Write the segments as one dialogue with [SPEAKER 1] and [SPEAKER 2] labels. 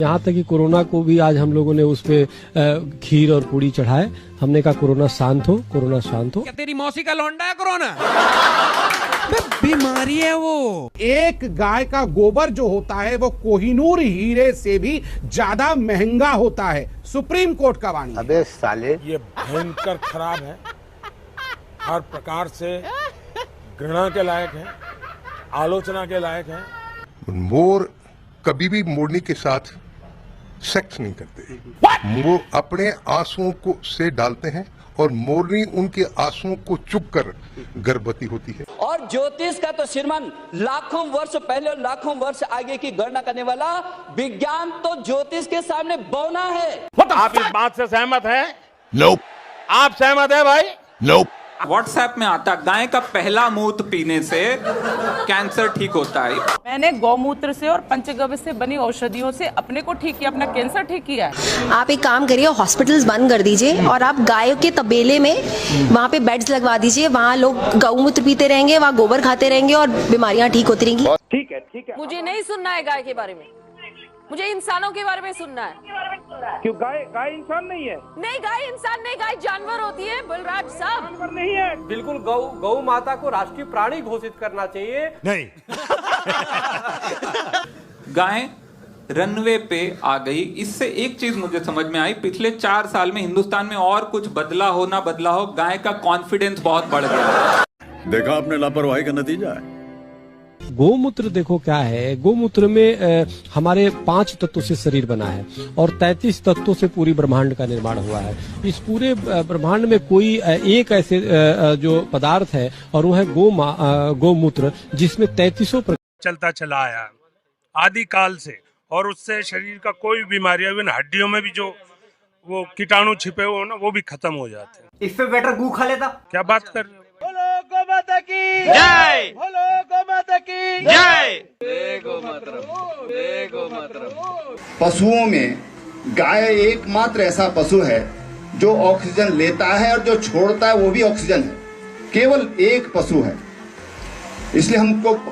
[SPEAKER 1] यहाँ तक कि कोरोना को भी आज हम लोगों ने उस पे खीर और पूड़ी चढ़ाए। हमने कहा कोरोना शांत हो, कोरोना शांत हो।
[SPEAKER 2] क्या तेरी मौसी का लौंडा है कोरोना? बीमारी है वो।
[SPEAKER 3] एक गाय का गोबर जो होता है वो कोहिनूर हीरे से भी ज्यादा महंगा होता है। सुप्रीम कोर्ट का वाणी।
[SPEAKER 4] अबे साले,
[SPEAKER 5] ये भयंकर खराब है, हर प्रकार से घृणा के लायक है, आलोचना के लायक है।
[SPEAKER 6] मोर कभी भी मोरनी के साथ सेक्स नहीं करते। वो अपने आंसुओं को से डालते हैं और मोरनी उनके आंसुओं को चुप कर गर्भवती होती है।
[SPEAKER 7] और ज्योतिष का तो श्रीमान लाखों वर्ष पहले और लाखों वर्ष आगे की गणना करने वाला विज्ञान तो ज्योतिष के सामने बौना है।
[SPEAKER 5] आप इस बात से सहमत हैं?
[SPEAKER 6] Nope.
[SPEAKER 5] आप सहमत हैं भाई?
[SPEAKER 6] Nope.
[SPEAKER 8] व्हाट्सएप में आता गाय का पहला मूत्र पीने से कैंसर ठीक होता है।
[SPEAKER 9] मैंने गौमूत्र से और पंचगव्य से बनी औषधियों से अपने को ठीक किया, अपना कैंसर ठीक किया है।
[SPEAKER 10] आप एक काम करिए, हॉस्पिटल्स बंद कर दीजिए और आप गाय के तबेले में वहाँ पे बेड्स लगवा दीजिए। वहाँ लोग गौमूत्र पीते रहेंगे, वहाँ गोबर खाते रहेंगे और बीमारियाँ ठीक होती रहेंगी।
[SPEAKER 4] ठीक है ठीक है।
[SPEAKER 9] मुझे नहीं सुनना है गाय के बारे में, मुझे इंसानों के बारे में सुनना है।
[SPEAKER 3] क्यों गाय इंसान नहीं है?
[SPEAKER 9] नहीं, गाय इंसान नहीं, गाय जानवर होती है बलराज साहब।
[SPEAKER 3] नहीं है।
[SPEAKER 11] बिल्कुल गौ माता को राष्ट्रीय प्राणी घोषित करना चाहिए।
[SPEAKER 5] नहीं।
[SPEAKER 8] गाय रनवे पे आ गई। इससे एक चीज मुझे समझ में आई, पिछले 4 साल में हिंदुस्तान में और कुछ बदला हो ना बदला हो, गाय का कॉन्फिडेंस बहुत बढ़ गया।
[SPEAKER 12] देखा आपने लापरवाही का नतीजा है।
[SPEAKER 1] गोमूत्र देखो क्या है, गोमूत्र में हमारे 5 तत्वों से शरीर बना है और 33 तत्वों से पूरी ब्रह्मांड का निर्माण हुआ है। इस पूरे ब्रह्मांड में कोई एक ऐसे जो पदार्थ है और वो है गोमूत्र, जिसमें 33
[SPEAKER 5] चलता चला आया आदि काल से, और उससे शरीर का कोई बीमारियां, इवन हड्डियों में भी जो वो कीटाणु छिपे हुए ना, वो भी खत्म हो जाते हैं।
[SPEAKER 11] इससे बेटर गू खा लेता।
[SPEAKER 5] क्या बात कर रहे हो?
[SPEAKER 11] गौ माता की जय। गौ माता की जय।
[SPEAKER 4] पशुओं में गाय एकमात्र ऐसा पशु है जो ऑक्सीजन लेता है और जो छोड़ता है वो भी ऑक्सीजन है। केवल एक पशु है, इसलिए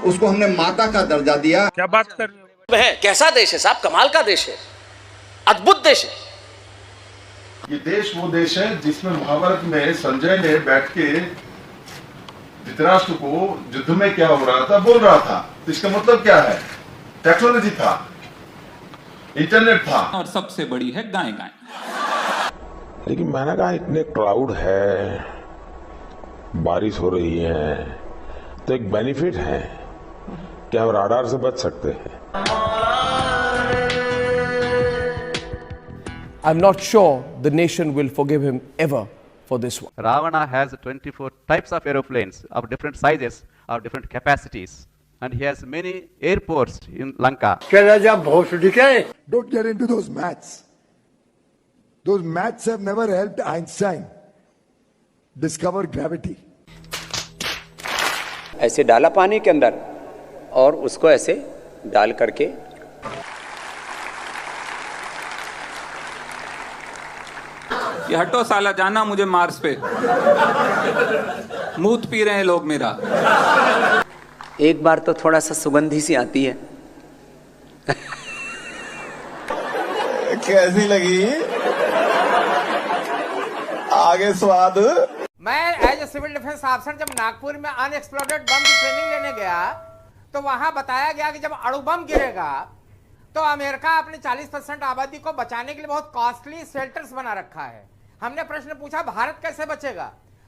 [SPEAKER 4] उसको हमने माता का दर्जा दिया।
[SPEAKER 5] क्या बात कर रहे हो?
[SPEAKER 7] वह कैसा देश है साहब, कमाल का देश है, अद्भुत देश है।
[SPEAKER 6] ये देश वो देश है जिसमें महाभारत में संजय ने बैठ के धृतराष्ट्र को युद्ध में क्या हो रहा था बोल रहा था। तो इसका मतलब क्या है? टेक्नोलॉजी था, इंटरनेट था।
[SPEAKER 8] और सबसे बड़ी है गाय।
[SPEAKER 12] लेकिन मैंने कहा इतने क्राउड है, बारिश हो रही है, तो एक बेनिफिट है कि हम राडार से बच सकते हैं।
[SPEAKER 11] I'm not sure the nation will forgive him ever for this one.
[SPEAKER 13] Ravana has 24 types of aeroplanes of different sizes, of different capacities, and he has many airports in Lanka.
[SPEAKER 12] Don't get into those maths. Those maths have never helped Einstein discover gravity.
[SPEAKER 7] ऐसे डाला पानी के अंदर और उसको ऐसे डाल करके
[SPEAKER 8] ये हटो साला, जाना मुझे मार्स पे। मूत पी रहे हैं लोग मेरा।
[SPEAKER 7] एक बार तो थोड़ा सा सुगंधी सी आती है।
[SPEAKER 4] कैसी लगी? आगे स्वाद।
[SPEAKER 11] मैं as a civil defence officer जब नागपुर में अनएक्सप्लोडेड बम की ट्रेनिंग लेने गया तो वहां बताया गया कि जब अणु बम गिरेगा तो अमेरिका अपने 40% आबादी को बचाने के लिए बहुत कॉस्टली शेल्टर्स बना रखा है। हमने प्रश्न पूछा भारत कैसे बचेगा,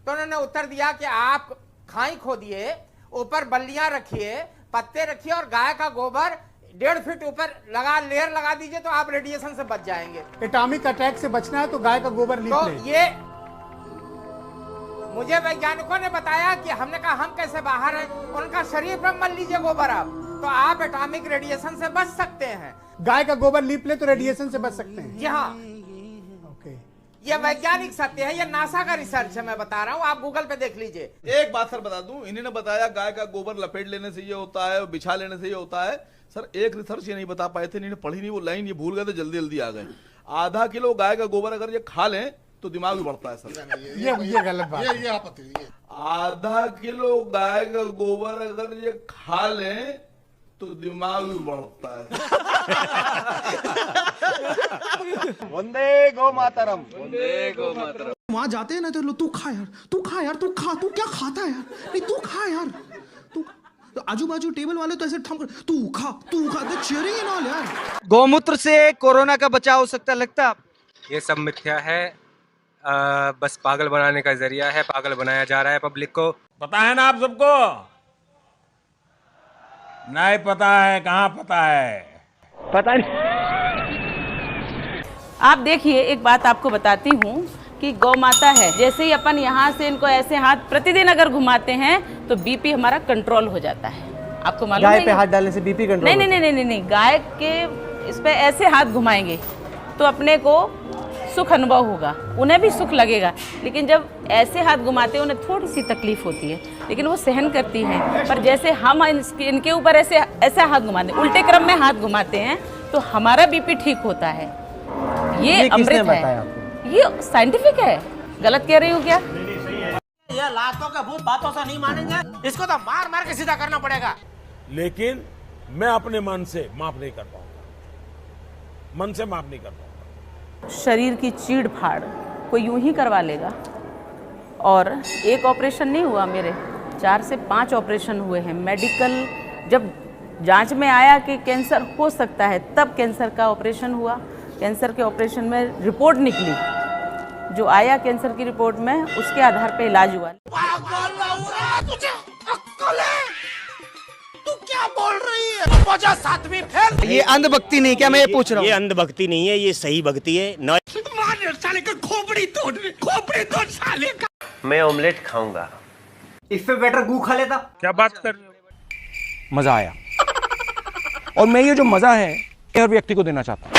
[SPEAKER 11] तो उन्होंने उत्तर दिया कि आप खाई खोदिए, ऊपर बल्लियां रखिए, पत्ते रखिए और गाय का गोबर 1.5 फीट ऊपर लेयर लगा दीजिए तो आप रेडिएशन से बच जाएंगे।
[SPEAKER 3] एटॉमिक अटैक से बचना है तो गाय का गोबर लीप
[SPEAKER 11] तो
[SPEAKER 3] लें।
[SPEAKER 11] ये मुझे वैज्ञानिकों ने बताया कि हमने कहा हम कैसे बाहर हैं, उनका शरीर पर मल लीजिए गोबर आप, तो आप एटॉमिक रेडिएशन से बच सकते हैं।
[SPEAKER 3] गाय का गोबर लीप ले तो रेडिएशन से बच सकते हैं।
[SPEAKER 11] जी हाँ, ये वैज्ञानिक सत्य है, ये नासा का रिसर्च है, मैं बता रहा हूँ, आप गूगल पे देख लीजिए।
[SPEAKER 14] एक बात सर बता दूं, इन्होंने बताया गाय का गोबर लपेट लेने से ये होता है, बिछा लेने से ये होता है। सर एक रिसर्च ये नहीं बता पाए थे, इन्होंने पढ़ी नहीं वो लाइन, ये भूल गए थे, जल्दी जल्दी आ गए। आधा किलो गाय का गोबर अगर ये खा लें तो दिमाग भी बढ़ता है सर।
[SPEAKER 3] ये गलत बात है।
[SPEAKER 6] ये आपत्ति है।
[SPEAKER 14] आधा किलो गाय का गोबर अगर ये खा लें तो दिमाग भी बढ़ता है।
[SPEAKER 11] वंदे गो मातरम, वंदे गो मातरम।
[SPEAKER 15] वहां जाते हैं ना तो तू खा यार, तू खा यार, तू खा, तू क्या खाता है यार, नहीं तू खा यार, तू तो आजू बाजू टेबल वाले तो ऐसे थम कर तू खा, तो चीयरिंग एंड ऑल यार।
[SPEAKER 11] गौमूत्र से कोरोना का बचाव हो सकता लगता?
[SPEAKER 16] ये सब मिथ्या है, बस पागल बनाने का जरिया है, पागल बनाया जा रहा है पब्लिक को।
[SPEAKER 2] पता है ना आप सबको? नहीं पता है, कहाँ पता है?
[SPEAKER 11] पता नहीं।
[SPEAKER 9] आप देखिए, एक बात आपको बताती हूँ कि गौ माता है, जैसे ही अपन यहाँ से इनको ऐसे हाथ प्रतिदिन अगर घुमाते हैं तो बीपी हमारा कंट्रोल हो जाता है। आपको मालूम है?
[SPEAKER 11] गाय पे हाथ डालने से बीपी कंट्रोल?
[SPEAKER 9] नहीं नहीं नहीं नहीं नहीं, गाय के इस पे ऐसे हाथ घुमाएंगे तो अपने को सुख अनुभव होगा, उन्हें भी सुख लगेगा। लेकिन जब ऐसे हाथ घुमाते हैं उन्हें थोड़ी सी तकलीफ होती है, लेकिन वो सहन करती हैं। पर जैसे हम इनके ऊपर ऐसे हाथ घुमाते हैं, उल्टे क्रम में हाथ घुमाते हैं तो हमारा बीपी ठीक होता है। ये अमृत है, ये साइंटिफिक है। गलत कह रही हूँ क्या?
[SPEAKER 11] ये लातों का भूत बातों से नहीं मानेंगे, इसको तो मार मार के सीधा करना पड़ेगा।
[SPEAKER 17] लेकिन मैं अपने मन से माफ नहीं कर पाऊंगा, मन से माफ नहीं कर पाऊंगा।
[SPEAKER 9] शरीर की चीड़ फाड़ कोई यूं ही करवा लेगा। और एक ऑपरेशन नहीं हुआ मेरे, 4 से 5 ऑपरेशन हुए हैं। मेडिकल जब जांच में आया कि कैंसर हो सकता है, तब कैंसर का ऑपरेशन हुआ। कैंसर के ऑपरेशन में रिपोर्ट निकली, जो आया कैंसर की रिपोर्ट में, उसके आधार पे इलाज हुआ।
[SPEAKER 11] तू क्या बोल रही है? 7वीं फेल। ये अंधभक्ति नहीं क्या? मैं ये पूछ रहा हूँ।
[SPEAKER 18] ये अंधभक्ति नहीं है, ये सही भक्ति है।
[SPEAKER 11] साले का खोपड़ी तोड़ साले का।
[SPEAKER 18] मैं ऑमलेट खाऊंगा।
[SPEAKER 11] इससे बेटर गू खा लेता।
[SPEAKER 5] क्या बात कर रहे हो?
[SPEAKER 2] मजा आया, और मैं ये जो मजा है हर व्यक्ति को देना चाहता हूँ।